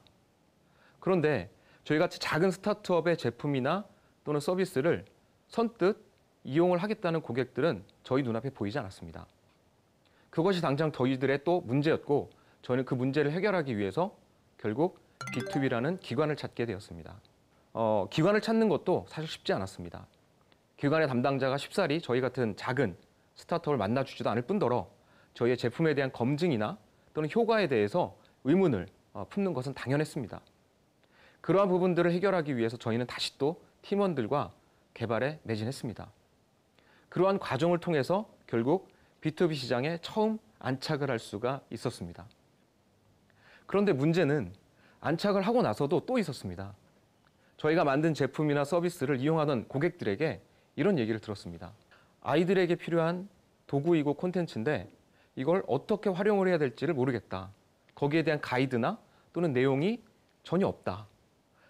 그런데 저희같이 작은 스타트업의 제품이나 또는 서비스를 선뜻 이용을 하겠다는 고객들은 저희 눈앞에 보이지 않았습니다. 그것이 당장 저희들의 또 문제였고 저희는 그 문제를 해결하기 위해서 결국 B2B라는 기관을 찾게 되었습니다. 기관을 찾는 것도 사실 쉽지 않았습니다. 기관의 담당자가 쉽사리 저희 같은 작은 스타트업을 만나주지도 않을 뿐더러 저희의 제품에 대한 검증이나 또는 효과에 대해서 의문을 품는 것은 당연했습니다. 그러한 부분들을 해결하기 위해서 저희는 다시 또 팀원들과 개발에 매진했습니다. 그러한 과정을 통해서 결국 B2B 시장에 처음 안착을 할 수가 있었습니다. 그런데 문제는 안착을 하고 나서도 또 있었습니다. 저희가 만든 제품이나 서비스를 이용하던 고객들에게 이런 얘기를 들었습니다. 아이들에게 필요한 도구이고 콘텐츠인데 이걸 어떻게 활용을 해야 될지를 모르겠다. 거기에 대한 가이드나 또는 내용이 전혀 없다.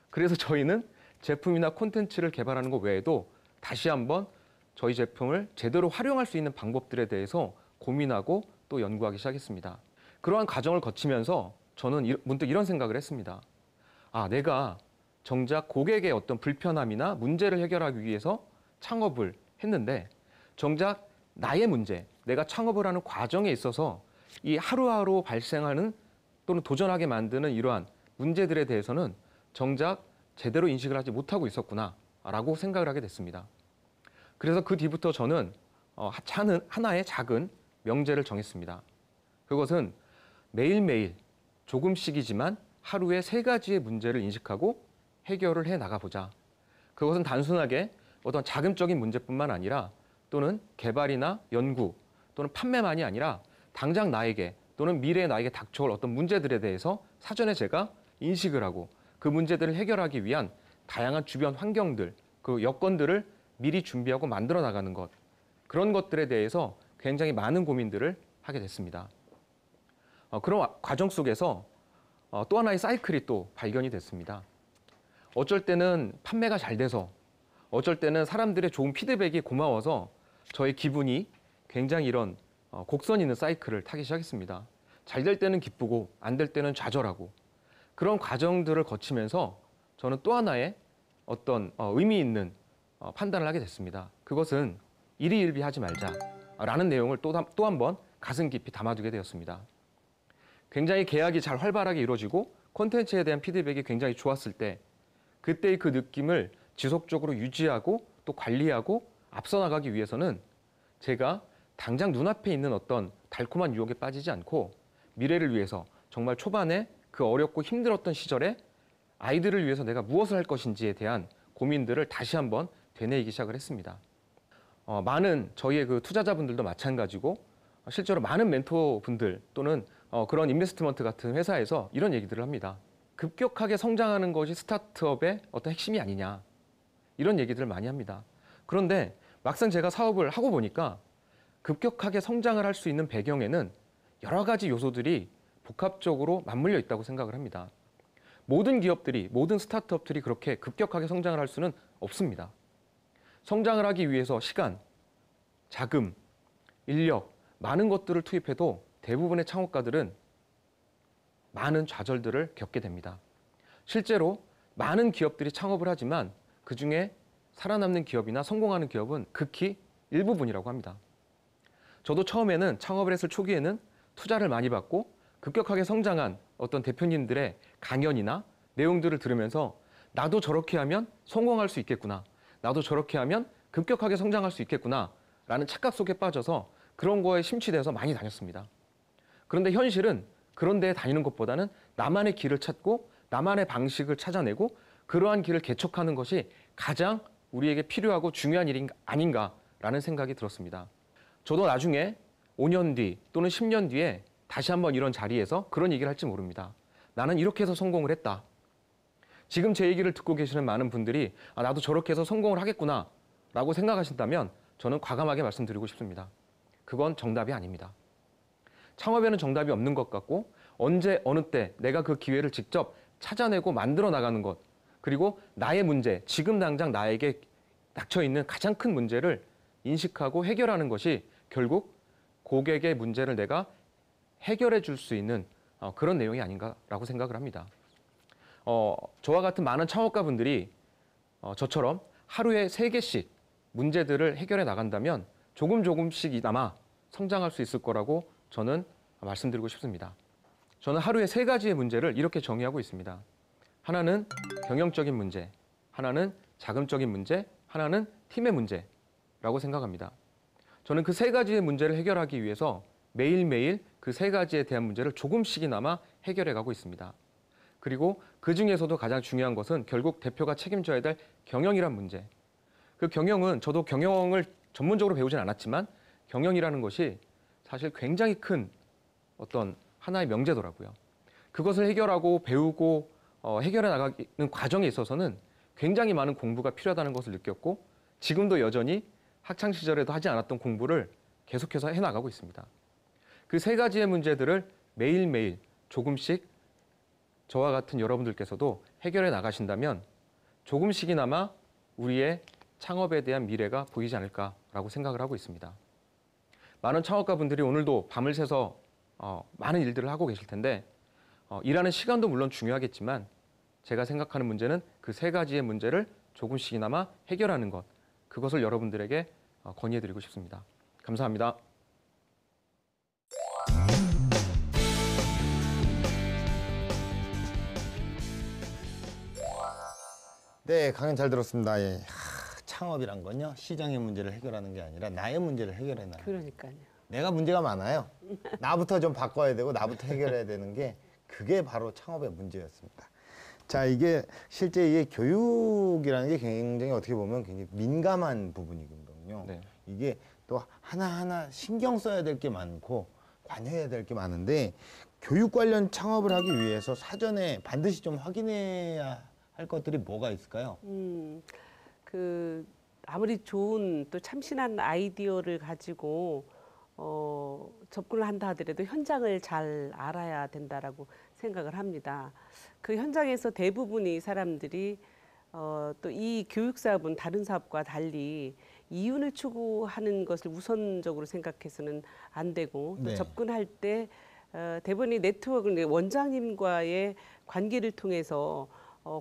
그래서 저희는 제품이나 콘텐츠를 개발하는 것 외에도 다시 한번 저희 제품을 제대로 활용할 수 있는 방법들에 대해서 고민하고 또 연구하기 시작했습니다. 그러한 과정을 거치면서 저는 문득 이런 생각을 했습니다. 아, 내가 정작 고객의 어떤 불편함이나 문제를 해결하기 위해서 창업을 했는데 정작 나의 문제, 내가 창업을 하는 과정에 있어서 이 하루하루 발생하는 또는 도전하게 만드는 이러한 문제들에 대해서는 정작 제대로 인식을 하지 못하고 있었구나라고 생각을 하게 됐습니다. 그래서 그 뒤부터 저는 하나의 작은 명제를 정했습니다. 그것은 매일매일 조금씩이지만 하루에 3가지의 문제를 인식하고 해결을 해 나가보자. 그것은 단순하게 어떤 자금적인 문제뿐만 아니라 또는 개발이나 연구 또는 판매만이 아니라 당장 나에게 또는 미래의 나에게 닥쳐올 어떤 문제들에 대해서 사전에 제가 인식을 하고 그 문제들을 해결하기 위한 다양한 주변 환경들, 그 여건들을 미리 준비하고 만들어 나가는 것, 그런 것들에 대해서 굉장히 많은 고민들을 하게 됐습니다. 그런 과정 속에서 또 하나의 사이클이 또 발견이 됐습니다. 어쩔 때는 판매가 잘 돼서 어쩔 때는 사람들의 좋은 피드백이 고마워서 저의 기분이 굉장히 이런 곡선 있는 사이클을 타기 시작했습니다. 잘 될 때는 기쁘고 안 될 때는 좌절하고 그런 과정들을 거치면서 저는 또 하나의 어떤 의미 있는 판단을 하게 됐습니다. 그것은 일희일비하지 말자라는 내용을 또 한 번 가슴 깊이 담아두게 되었습니다. 굉장히 계약이 잘 활발하게 이루어지고 콘텐츠에 대한 피드백이 굉장히 좋았을 때 그때의 그 느낌을 지속적으로 유지하고 또 관리하고 앞서 나가기 위해서는 제가 당장 눈앞에 있는 어떤 달콤한 유혹에 빠지지 않고 미래를 위해서 정말 초반에 그 어렵고 힘들었던 시절에 아이들을 위해서 내가 무엇을 할 것인지에 대한 고민들을 다시 한번 되뇌이기 시작을 했습니다. 많은 저희의 그 투자자분들도 마찬가지고 실제로 많은 멘토분들 또는 그런 인베스트먼트 같은 회사에서 이런 얘기들을 합니다. 급격하게 성장하는 것이 스타트업의 어떤 핵심이 아니냐 이런 얘기들을 많이 합니다. 그런데 막상 제가 사업을 하고 보니까 급격하게 성장을 할 수 있는 배경에는 여러 가지 요소들이 복합적으로 맞물려 있다고 생각을 합니다. 모든 기업들이, 모든 스타트업들이 그렇게 급격하게 성장을 할 수는 없습니다. 성장을 하기 위해서 시간, 자금, 인력, 많은 것들을 투입해도 대부분의 창업가들은 많은 좌절들을 겪게 됩니다. 실제로 많은 기업들이 창업을 하지만 그중에 살아남는 기업이나 성공하는 기업은 극히 일부분이라고 합니다. 저도 처음에는 창업을 했을 초기에는 투자를 많이 받고 급격하게 성장한 어떤 대표님들의 강연이나 내용들을 들으면서 나도 저렇게 하면 성공할 수 있겠구나. 나도 저렇게 하면 급격하게 성장할 수 있겠구나. 라는 착각 속에 빠져서 그런 거에 심취돼서 많이 다녔습니다. 그런데 현실은 그런 데에 다니는 것보다는 나만의 길을 찾고 나만의 방식을 찾아내고 그러한 길을 개척하는 것이 가장 우리에게 필요하고 중요한 일이 아닌가라는 생각이 들었습니다. 저도 나중에 5년 뒤 또는 10년 뒤에 다시 한번 이런 자리에서 그런 얘기를 할지 모릅니다. 나는 이렇게 해서 성공을 했다. 지금 제 얘기를 듣고 계시는 많은 분들이 나도 저렇게 해서 성공을 하겠구나 라고 생각하신다면 저는 과감하게 말씀드리고 싶습니다. 그건 정답이 아닙니다. 창업에는 정답이 없는 것 같고 언제 어느 때 내가 그 기회를 직접 찾아내고 만들어 나가는 것 그리고 나의 문제, 지금 당장 나에게 닥쳐있는 가장 큰 문제를 인식하고 해결하는 것이 결국 고객의 문제를 내가 해결해 줄 수 있는 그런 내용이 아닌가라고 생각을 합니다. 저와 같은 많은 창업가분들이 저처럼 하루에 3개씩 문제들을 해결해 나간다면 조금씩이나마 성장할 수 있을 거라고 저는 말씀드리고 싶습니다. 저는 하루에 3가지의 문제를 이렇게 정의하고 있습니다. 하나는 경영적인 문제, 하나는 자금적인 문제, 하나는 팀의 문제라고 생각합니다. 저는 그 세 가지의 문제를 해결하기 위해서 매일매일 그 세 가지에 대한 문제를 조금씩이나마 해결해 가고 있습니다. 그리고 그 중에서도 가장 중요한 것은 결국 대표가 책임져야 될 경영이란 문제. 그 경영은 저도 경영을 전문적으로 배우진 않았지만 경영이라는 것이 사실 굉장히 큰 어떤 하나의 명제더라고요. 그것을 해결하고 배우고 해결해 나가는 과정에 있어서는 굉장히 많은 공부가 필요하다는 것을 느꼈고 지금도 여전히 학창 시절에도 하지 않았던 공부를 계속해서 해나가고 있습니다. 그 세 가지의 문제들을 매일매일 조금씩 저와 같은 여러분들께서도 해결해 나가신다면 조금씩이나마 우리의 창업에 대한 미래가 보이지 않을까라고 생각을 하고 있습니다. 많은 창업가분들이 오늘도 밤을 새서 많은 일들을 하고 계실 텐데 일하는 시간도 물론 중요하겠지만 제가 생각하는 문제는 그 세 가지의 문제를 조금씩이나마 해결하는 것, 그것을 여러분들에게 건의해드리고 싶습니다. 감사합니다. 네, 강연 잘 들었습니다. 예. 창업이란 건요, 시장의 문제를 해결하는 게 아니라 나의 문제를 해결해 나가요. 그러니까요. 내가 문제가 많아요. 나부터 좀 바꿔야 되고 나부터 해결해야 되는 게 그게 바로 창업의 문제였습니다. 자, 이게 실제 이게 교육이라는 게 굉장히 어떻게 보면 굉장히 민감한 부분이거든요. 네. 이게 또 하나하나 신경 써야 될 게 많고 관여해야 될 게 많은데 교육 관련 창업을 하기 위해서 사전에 반드시 좀 확인해야 할 것들이 뭐가 있을까요? 아무리 좋은 또 참신한 아이디어를 가지고 접근을 한다 하더라도 현장을 잘 알아야 된다라고 생각을 합니다. 그 현장에서 대부분의 사람들이 또 이 교육 사업은 다른 사업과 달리 이윤을 추구하는 것을 우선적으로 생각해서는 안 되고 또 네. 접근할 때 대부분의 네트워크는 원장님과의 관계를 통해서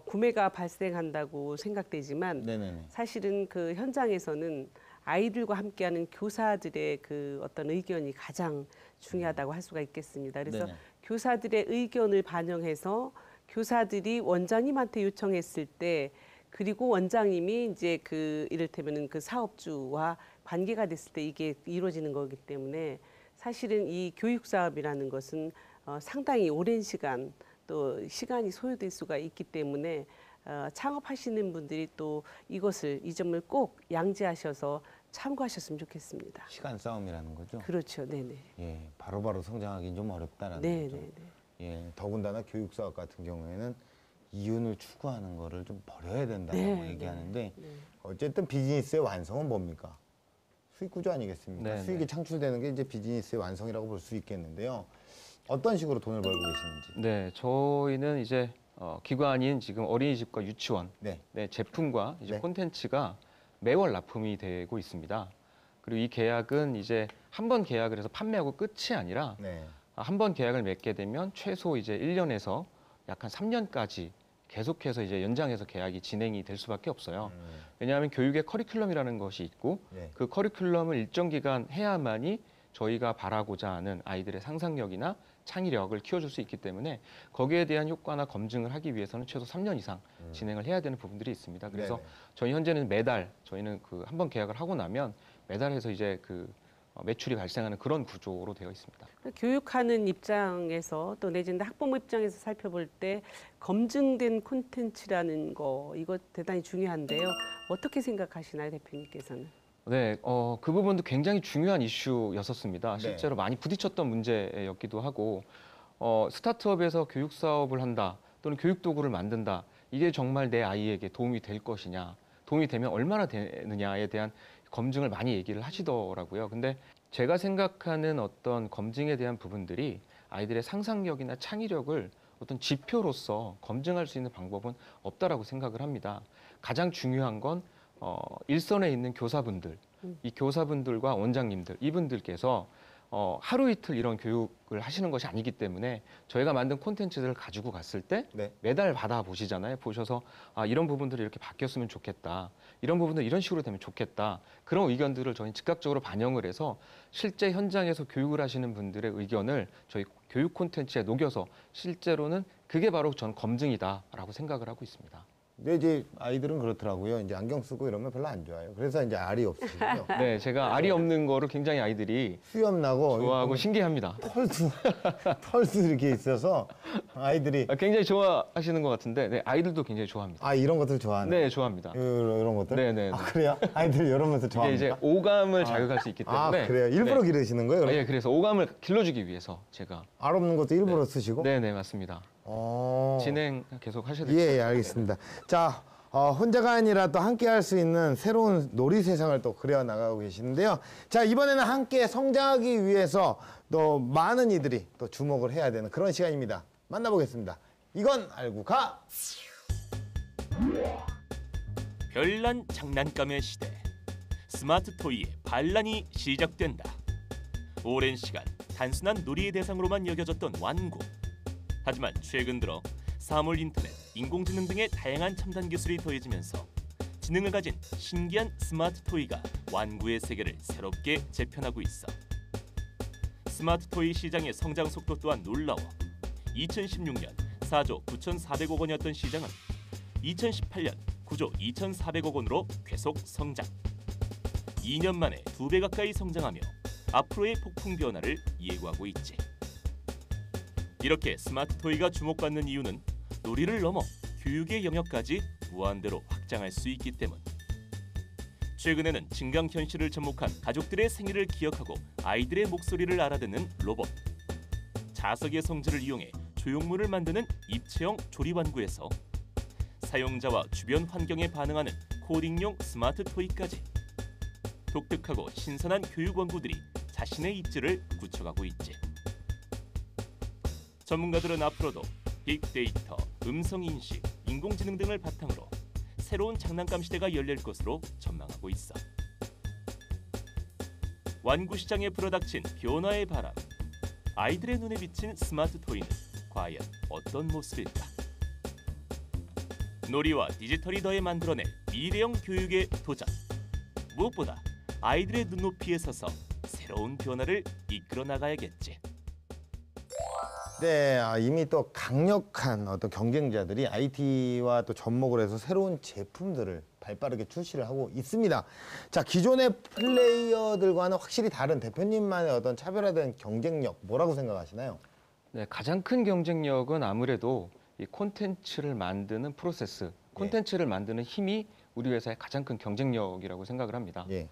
구매가 발생한다고 생각되지만 네네네. 사실은 그 현장에서는 아이들과 함께하는 교사들의 그 어떤 의견이 가장 중요하다고 할 수가 있겠습니다. 그래서 네네. 교사들의 의견을 반영해서 교사들이 원장님한테 요청했을 때 그리고 원장님이 이제 그 이를테면은 그 사업주와 관계가 됐을 때 이게 이루어지는 거기 때문에 사실은 이 교육 사업이라는 것은 상당히 오랜 시간 또 시간이 소요될 수가 있기 때문에 창업하시는 분들이 또 이 점을 꼭 양지하셔서 참고하셨으면 좋겠습니다. 시간 싸움이라는 거죠. 그렇죠, 네네. 예, 바로바로 성장하기는 좀 어렵다라는 네, 거죠. 네, 네. 예, 더군다나 교육 사업 같은 경우에는 이윤을 추구하는 거를 좀 버려야 된다고 네, 얘기하는데 네. 어쨌든 비즈니스의 완성은 뭡니까? 수익 구조 아니겠습니까? 네, 수익이 네. 창출되는 게 이제 비즈니스의 완성이라고 볼 수 있겠는데요. 어떤 식으로 돈을 벌고 계시는지. 네, 저희는 이제 기관인 지금 어린이집과 유치원 네. 네, 제품과 이제 네. 콘텐츠가 매월 납품이 되고 있습니다. 그리고 이 계약은 이제 한 번 계약을 해서 판매하고 끝이 아니라 네. 한 번 계약을 맺게 되면 최소 이제 1년에서 약 한 3년까지 계속해서 이제 연장해서 계약이 진행이 될 수밖에 없어요. 왜냐하면 교육의 커리큘럼이라는 것이 있고 네. 그 커리큘럼을 일정 기간 해야만이 저희가 바라고자 하는 아이들의 상상력이나 창의력을 키워줄 수 있기 때문에 거기에 대한 효과나 검증을 하기 위해서는 최소 3년 이상 진행을 해야 되는 부분들이 있습니다. 그래서 네네. 저희 현재는 매달 저희는 그 한 번 계약을 하고 나면 매달 해서 이제 그 매출이 발생하는 그런 구조로 되어 있습니다. 교육하는 입장에서 또 내지는 학부모 입장에서 살펴볼 때 검증된 콘텐츠라는 거 이거 대단히 중요한데요. 어떻게 생각하시나요, 대표님께서는? 네, 그 부분도 굉장히 중요한 이슈였었습니다. 네. 실제로 많이 부딪혔던 문제였기도 하고 스타트업에서 교육 사업을 한다 또는 교육 도구를 만든다 이게 정말 내 아이에게 도움이 될 것이냐 도움이 되면 얼마나 되느냐에 대한 검증을 많이 얘기를 하시더라고요. 근데 제가 생각하는 어떤 검증에 대한 부분들이 아이들의 상상력이나 창의력을 어떤 지표로서 검증할 수 있는 방법은 없다라고 생각을 합니다. 가장 중요한 건 일선에 있는 교사분들, 이 교사분들과 원장님들, 이분들께서 하루 이틀 이런 교육을 하시는 것이 아니기 때문에 저희가 만든 콘텐츠들을 가지고 갔을 때 네. 매달 받아보시잖아요. 보셔서 이런 부분들이 이렇게 바뀌었으면 좋겠다. 이런 부분들 이런 식으로 되면 좋겠다. 그런 의견들을 저희는 즉각적으로 반영을 해서 실제 현장에서 교육을 하시는 분들의 의견을 저희 교육 콘텐츠에 녹여서 실제로는 그게 바로 저는 검증이다라고 생각을 하고 있습니다. 근데 이제 아이들은 그렇더라고요. 이제 안경 쓰고 이러면 별로 안 좋아요. 그래서 이제 알이 없으시고요. 네, 제가 알이 없는 거를 굉장히 아이들이 수염 나고 좋아하고 신기합니다. 털도 이렇게 있어서 아이들이 굉장히 좋아하시는 것 같은데 네, 아이들도 굉장히 좋아합니다. 아 이런 것들 좋아하는? 네, 좋아합니다. 이런 것들? 네네. 아 그래요? 아이들 이러면서 이게 좋아합니까? 이제 오감을 자극할 수 있기 때문에. 아 그래요? 일부러 네. 기르시는 거예요? 예, 그래서 오감을 길러주기 위해서 제가. 알 없는 것도 일부러 쓰시고? 네네, 맞습니다. 진행 계속 하셔야 될 것 예, 같아요. 알겠습니다. 자, 혼자가 아니라 또 함께 할 수 있는 새로운 놀이 세상을 또 그려나가고 계시는데요. 자, 이번에는 함께 성장하기 위해서 또 많은 이들이 또 주목을 해야 되는 그런 시간입니다. 만나보겠습니다. 이건 알고 가! 별난 장난감의 시대. 스마트 토이의 반란이 시작된다. 오랜 시간 단순한 놀이의 대상으로만 여겨졌던 완구. 하지만 최근 들어 사물 인터넷, 인공지능 등의 다양한 첨단 기술이 더해지면서 지능을 가진 신기한 스마트 토이가 완구의 세계를 새롭게 재편하고 있어. 스마트 토이 시장의 성장 속도 또한 놀라워 2016년 4조 9,400억 원이었던 시장은 2018년 9조 2,400억 원으로 계속 성장. 2년 만에 2배 가까이 성장하며 앞으로의 폭풍 변화를 예고하고 있지. 이렇게 스마트 토이가 주목받는 이유는 놀이를 넘어 교육의 영역까지 무한대로 확장할 수 있기 때문. 최근에는 증강현실을 접목한 가족들의 생일을 기억하고 아이들의 목소리를 알아듣는 로봇, 자석의 성질을 이용해 조형물을 만드는 입체형 조립완구에서 사용자와 주변 환경에 반응하는 코딩용 스마트 토이까지 독특하고 신선한 교육완구들이 자신의 입지를 굳혀가고 있지. 전문가들은 앞으로도 빅데이터, 음성인식, 인공지능 등을 바탕으로 새로운 장난감 시대가 열릴 것으로 전망하고 있어. 완구 시장에 불어닥친 변화의 바람. 아이들의 눈에 비친 스마트 토이는 과연 어떤 모습일까? 놀이와 디지털이 더해 만들어낼 미래형 교육의 도전. 무엇보다 아이들의 눈높이에 서서 새로운 변화를 이끌어 나가야겠지. 네, 이미 또 강력한 어떤 경쟁자들이 IT와 또 접목을 해서 새로운 제품들을 발빠르게 출시를 하고 있습니다. 자, 기존의 플레이어들과는 확실히 다른 대표님만의 어떤 차별화된 경쟁력 뭐라고 생각하시나요? 네, 가장 큰 경쟁력은 아무래도 이 콘텐츠를 만드는 프로세스, 콘텐츠를 만드는 힘이 우리 회사의 가장 큰 경쟁력이라고 생각을 합니다. 예.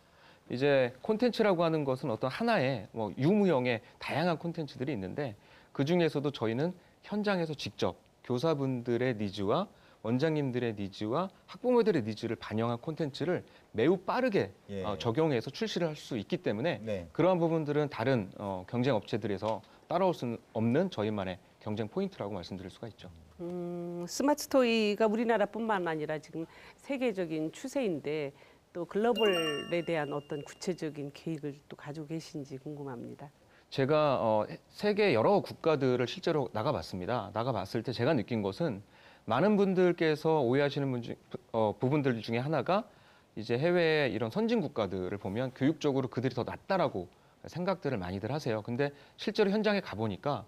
이제 콘텐츠라고 하는 것은 어떤 하나의 유무형의 다양한 콘텐츠들이 있는데 그 중에서도 저희는 현장에서 직접 교사분들의 니즈와 원장님들의 니즈와 학부모들의 니즈를 반영한 콘텐츠를 매우 빠르게 적용해서 출시를 할 수 있기 때문에 그러한 부분들은 다른 경쟁 업체들에서 따라올 수 없는 저희만의 경쟁 포인트라고 말씀드릴 수가 있죠. 스마트 토이가 우리나라뿐만 아니라 지금 세계적인 추세인데 또 글로벌에 대한 어떤 구체적인 계획을 또 가지고 계신지 궁금합니다. 제가 세계 여러 국가들을 실제로 나가봤습니다. 나가봤을 때 제가 느낀 것은 많은 분들께서 오해하시는 부분들 중에 하나가 이제 해외의 이런 선진 국가들을 보면 교육적으로 그들이 더 낫다라고 생각들을 많이들 하세요. 근데 실제로 현장에 가보니까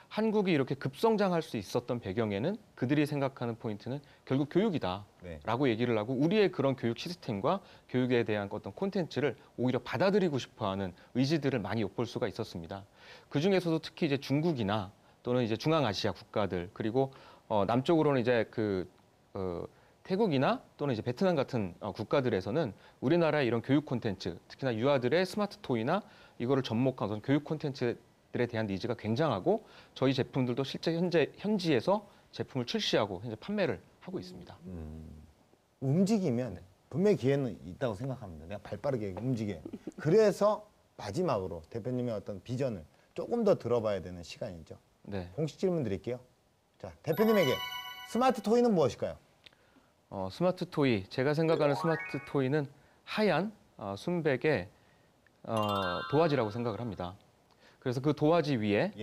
한국이 이렇게 급성장할 수 있었던 배경에는 그들이 생각하는 포인트는 결국 교육이다라고 얘기를 하고 우리의 그런 교육 시스템과 교육에 대한 어떤 콘텐츠를 오히려 받아들이고 싶어하는 의지들을 많이 엿볼 수가 있었습니다. 그 중에서도 특히 이제 중국이나 또는 이제 중앙아시아 국가들 그리고 남쪽으로는 이제 태국이나 또는 이제 베트남 같은 국가들에서는 우리나라의 이런 교육 콘텐츠, 특히나 유아들의 스마트 토이나 이거를 접목한 어떤 교육 콘텐츠들에 대한 니즈가 굉장하고 저희 제품들도 실제 현지에서 제품을 출시하고 현재 판매를 하고 있습니다. 움직이면 분명히 기회는 있다고 생각합니다. 내가 발빠르게 움직여요. 그래서 마지막으로 대표님의 어떤 비전을 조금 더 들어봐야 되는 시간이죠. 네. 공식 질문 드릴게요. 자, 대표님에게 스마트 토이는 무엇일까요? 스마트 토이, 제가 생각하는 스마트 토이는 하얀 순백의 도화지라고 생각을 합니다. 그래서 그 도화지 위에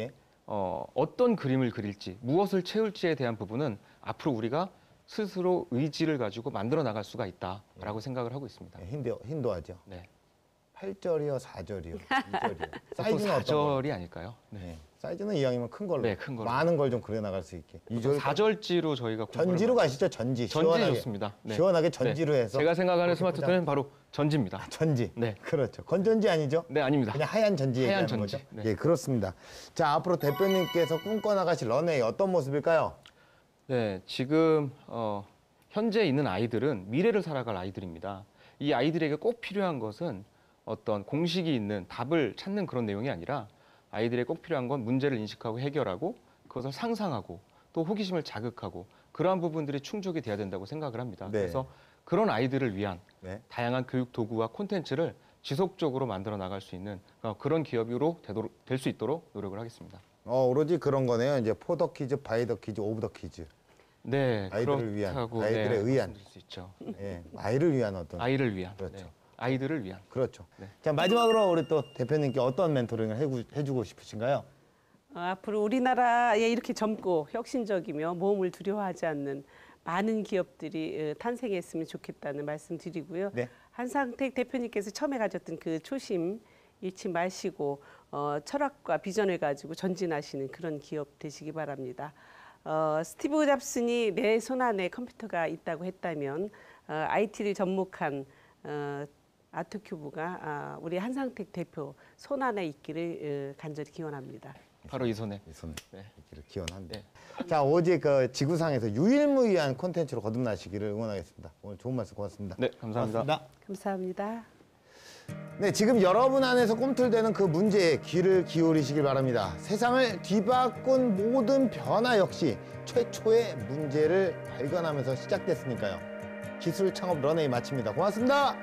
어떤 그림을 그릴지, 무엇을 채울지에 대한 부분은 앞으로 우리가 스스로 의지를 가지고 만들어 나갈 수가 있다라고 생각을 하고 있습니다. 흰 도화죠. 네. 8절이요, 4절이요, 2절이요. 사이즈는 어떤 4절이 아닐까요? 네. 사이즈는 이왕이면 큰 걸로. 네, 큰 걸로. 많은 걸 좀 그려 나갈 수 있게. 2절 4절지로 저희가 전지로 가시죠, 전지. 전지 시원하게. 좋습니다. 네. 시원하게 전지로 네. 해서. 제가 생각하는 그렇게 스마트폰은 바로 전지입니다. 전지. 네. 그렇죠. 건전지 아니죠? 네, 아닙니다. 그냥 하얀 전지 하얀 얘기하는 전지. 거죠? 네. 예, 그렇습니다. 자, 앞으로 대표님께서 꿈꿔나가실 런웨이 어떤 모습일까요? 네, 지금 현재 있는 아이들은 미래를 살아갈 아이들입니다. 이 아이들에게 꼭 필요한 것은 어떤 공식이 있는 답을 찾는 그런 내용이 아니라 아이들에게 꼭 필요한 건 문제를 인식하고 해결하고 그것을 상상하고 또 호기심을 자극하고 그러한 부분들이 충족이 돼야 된다고 생각을 합니다. 네. 그래서 그런 아이들을 위한 네. 다양한 교육 도구와 콘텐츠를 지속적으로 만들어 나갈 수 있는 그런 기업으로 될 수 있도록 노력을 하겠습니다. 오로지 그런 거네요. 이제 포 더 퀴즈, 바이 더 퀴즈, 오브 더 퀴즈. 네, 아이들을 위한, 그렇다고, 아이들에 네, 의한. 말씀드릴 수 있죠. 예, 아이를 위한 어떤. 아이를 위한. 그렇죠. 네. 아이들을 위한. 그렇죠. 네. 자, 마지막으로 우리 또 대표님께 어떤 멘토링을 해주고 싶으신가요? 앞으로 우리나라에 이렇게 젊고 혁신적이며 모험을 두려워하지 않는 많은 기업들이 탄생했으면 좋겠다는 말씀 드리고요. 네. 한상택 대표님께서 처음에 가졌던 그 초심 잃지 마시고 철학과 비전을 가지고 전진하시는 그런 기업 되시기 바랍니다. 스티브 잡슨이 내 손안에 컴퓨터가 있다고 했다면 IT를 접목한 아토큐브가 우리 한상택 대표 손안에 있기를 간절히 기원합니다. 바로 이 손에. 이 손에 네. 있기를 기원합니다. 네. 자, 오직 그 지구상에서 유일무이한 콘텐츠로 거듭나시기를 응원하겠습니다. 오늘 좋은 말씀 고맙습니다. 네, 감사합니다. 감사합니다. 네, 지금 여러분 안에서 꿈틀대는 그 문제에 귀를 기울이시길 바랍니다. 세상을 뒤바꾼 모든 변화 역시 최초의 문제를 발견하면서 시작됐으니까요. 기술 창업 런웨이 마칩니다. 고맙습니다.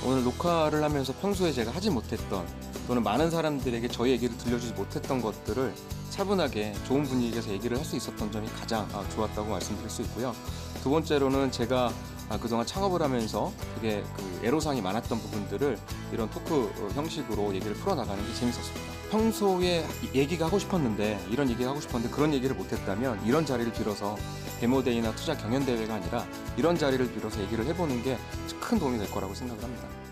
오늘 녹화를 하면서 평소에 제가 하지 못했던 또는 많은 사람들에게 저희 얘기를 들려주지 못했던 것들을 차분하게 좋은 분위기에서 얘기를 할 수 있었던 점이 가장 좋았다고 말씀드릴 수 있고요. 두 번째로는 제가 그동안 창업을 하면서 되게 그 애로사항이 많았던 부분들을 이런 토크 형식으로 얘기를 풀어나가는 게 재밌었습니다. 평소에 얘기가 하고 싶었는데 이런 얘기가 하고 싶었는데 그런 얘기를 못했다면 이런 자리를 빌어서 데모데이나 투자 경연대회가 아니라 이런 자리를 빌어서 얘기를 해보는 게 큰 도움이 될 거라고 생각을 합니다.